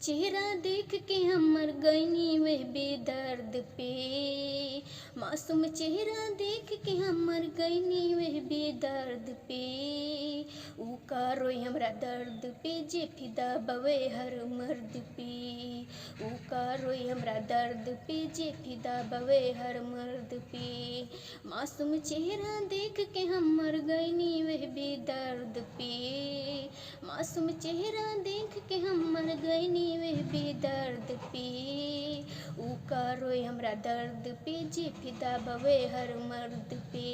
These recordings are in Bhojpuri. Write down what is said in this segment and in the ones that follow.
चेहरा देख के हम मर गईनी वह बेदर्द पे। मासूम चेहरा देख के हम मर गईनी वह बेदर्द पे। ऊ का रोई हमरा दर्द पे जे फिदा बवे हर मर्द पे। ऊ का रोई हमरा दर्द पे जे फिदा बवे हर मर्द पे। मासूम चेहरा देख के हम मर गईनी वह बेदर्द पे। मासूम चेहरा देख के हम मर गईनी वह बेदर्द पे। ऊ का रोई हमरा दर्द पे जे फिदा बवे हर मर्द पे।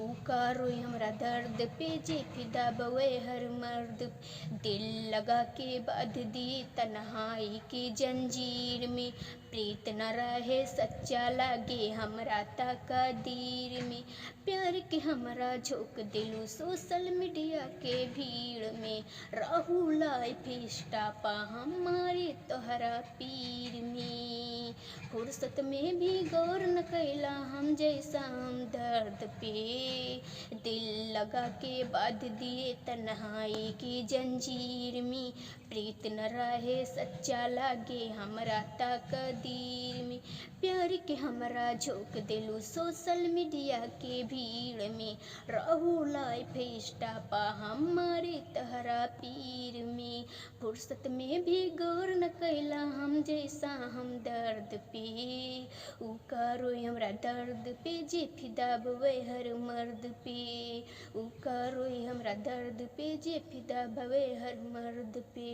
ऊ का रोई हमरा दर्द पे जे फिदा बवे हर मर्द पे। दिल लगा के बांध दिए तन्हाई की जंजीर में। प्रीत न रहे सच्चा लागे हमरा तकदीर में। प्यार के हमरा झोंक दिलू सोशल मीडिया के भीड़ में। रहू लाइफ स्टापा हमारे तोहरा पीर में। फुर्सत में भी गौर न कैला हम जैसा हम दर्द पे। दिल लगा के बांध दिए तन्हाई की जंजीर में। प्रीत न रहे सच्चा लागे हमरा तकदीर में। प्यार के हमरा झोंक दिलू सोशल मीडिया के भीड़ में। रहू लाइफ स्टापा हमारे तहरा पीर में। फुर्सत में भी गौर न कैला हम जैसा हम दर्द पे। ऊ का रोई हमरा दर्द पे जे फिदा बवे हर मर्द पे। ऊ का रोई हमरा दर्द पे जे फिदा बवे हर मर्द पे।